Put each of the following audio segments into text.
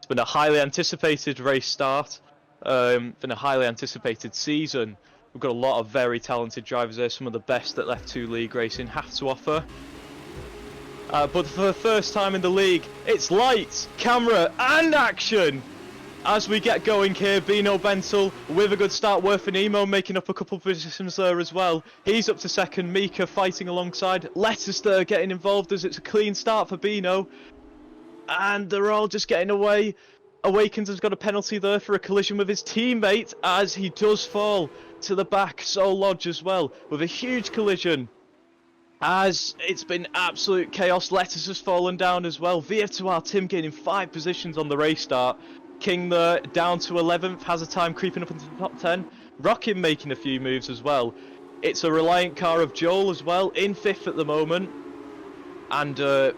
It's been a highly anticipated race start. Been a highly anticipated season. We've got a lot of very talented drivers there, some of the best that F2 League racing have to offer. But for the first time in the league, it's lights, camera and action! As we get going here, Bino Bentel with a good start, Worth and Emo making up a couple of positions there as well. He's up to second, Mika fighting alongside, Leicester getting involved as it's a clean start for Bino. And they're all just getting away. Awakens has got a penalty there for a collision with his teammate as he does fall to the back. So Lodge as well with a huge collision. As it's been absolute chaos, Letters has fallen down as well. VF2R Tim gaining 5 positions on the race start. King there down to 11th, has a time creeping up into the top 10. Rockin making a few moves as well. It's a reliant car of Joel as well, in 5th at the moment. And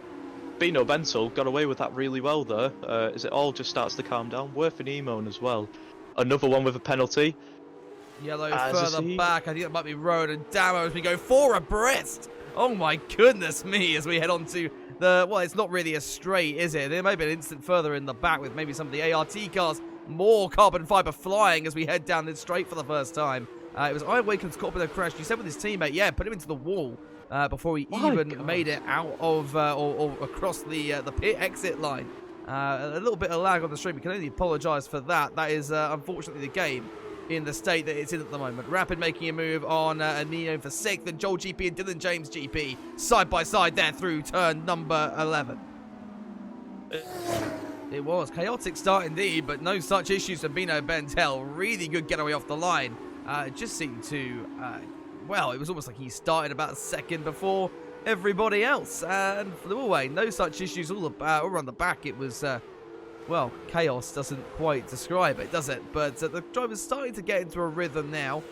Bino Bentel got away with that really well there, as it all just starts to calm down. Worth and Emon as well. Another one with a penalty. Yellow further back, I think that might be Road and Damo as we go 4 abreast. Oh my goodness me, as we head on to the, well, it's not really a straight, is it? There may be an instant further in the back with maybe some of the ART cars. More carbon fiber flying as we head down this straight for the first time. It was Iron Waken's caught up in a crash. You said with his teammate, yeah, put him into the wall before he even made it out of or across the pit exit line. A little bit of lag on the stream. We can only apologise for that. That is unfortunately the game in the state that it's in at the moment. Rapid making a move on Nino for 6th, and Joel GP and Dylan James GP side by side there through turn number 11. It was chaotic start indeed, but no such issues for Bino Bentel. Really good getaway off the line. It just seemed to, well, it was almost like he started about a second before everybody else and flew away. No such issues all around the back. It was, well, chaos doesn't quite describe it, does it? But the driver's starting to get into a rhythm now.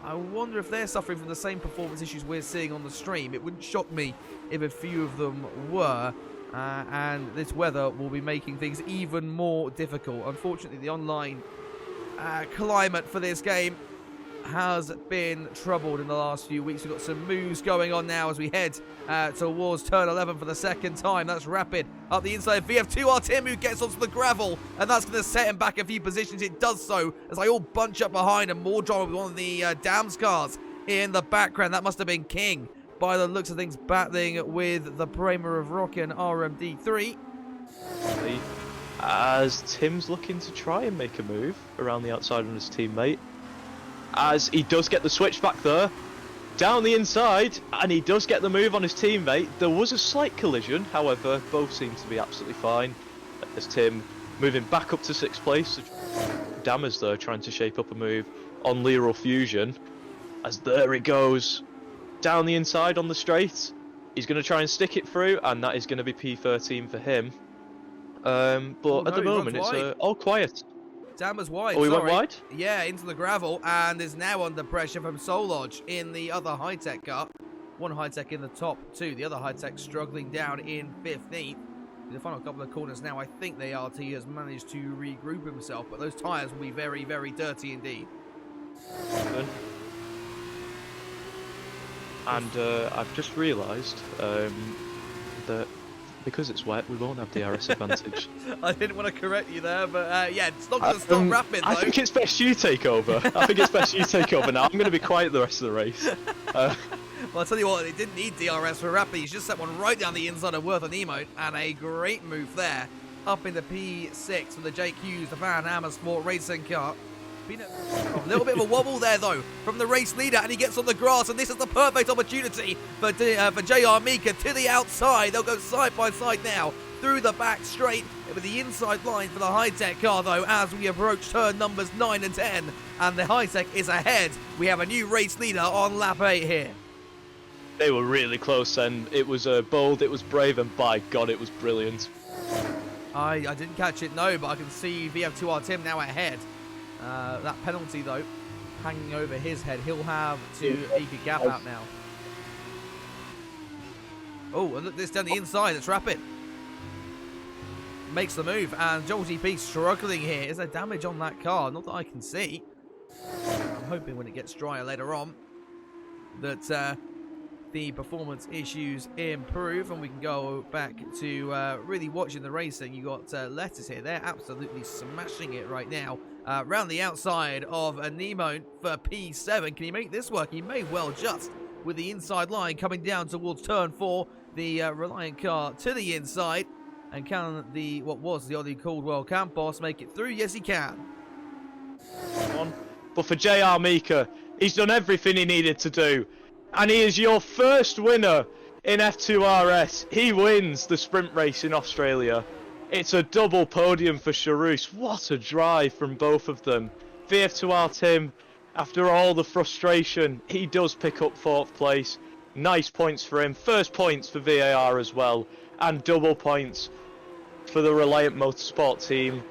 I wonder if they're suffering from the same performance issues we're seeing on the stream. It wouldn't shock me if a few of them were. And this weather will be making things even more difficult. Unfortunately, the online climate for this game has been troubled in the last few weeks. We've got some moves going on now as we head towards turn 11 for the second time. That's Rapid up the inside. VF2R Tim who gets onto the gravel, and that's going to set him back a few positions. It does so as they all bunch up behind, and more drama with one of the Dams cars in the background. That must have been King by the looks of things, battling with the Bramer of Rockin RMD3. As Tim's looking to try and make a move around the outside on his teammate. As he does get the switch back there, down the inside, and he does get the move on his teammate. There was a slight collision, however, both seem to be absolutely fine. As Tim moving back up to 6th place. Dammers there trying to shape up a move on Leroy Fusion. As there he goes, down the inside on the straight. He's going to try and stick it through, and that is going to be P13 for him. But at the moment, it's all quiet. Dammers wide. Oh, he went wide? Yeah, into the gravel, and is now under pressure from Solodge in the other high-tech car. One high-tech in the top 2, the other high-tech struggling down in 15th. In the final couple of corners now, I think the ART has managed to regroup himself, but those tyres will be very, very dirty indeed. Good. And I've just realised that because it's wet, we won't have the RS advantage. I didn't want to correct you there, but yeah, it's not going to stop Rapid, though. I think it's best you take over. I think it's best you take over now. I'm going to be quiet the rest of the race. Well, I'll tell you what, it didn't need DRS for Rapid. He's just set one right down the inside of Worth and Emote, and a great move there. Up into P6 for the Jake Hughes, the Van Amersfoort racing car. A little bit of a wobble there, though, from the race leader, and he gets on the grass, and this is the perfect opportunity for JR Mika to the outside. They'll go side by side now through the back straight with the inside line for the high-tech car, though, as we approach turn numbers 9 and 10, and the high-tech is ahead. We have a new race leader on lap 8 here. They were really close, and it was bold, it was brave, and by God, it was brilliant. I didn't catch it, no, but I can see VF2R Tim now ahead. That penalty, though, hanging over his head. He'll have to eke a gap out now. Oh, and look, this down the inside. It's Rapid. Makes the move, and Joel GP struggling here. Is there damage on that car? Not that I can see. I'm hoping when it gets drier later on that the performance issues improve, and we can go back to really watching the racing. You got Letters here. They're absolutely smashing it right now. Round the outside of Nemo for P7. Can he make this work? He may well just, with the inside line coming down towards turn 4. The Reliant car to the inside. And can the, what was the Ollie Caldwell camp boss make it through? Yes, he can. But for JR Mika, he's done everything he needed to do. And he is your first winner in F2RS. He wins the sprint race in Australia. It's a double podium for Charus. What a drive from both of them. VF2R Tim, after all the frustration, he does pick up 4th place. Nice points for him. First points for VAR as well. And double points for the Reliant Motorsport team.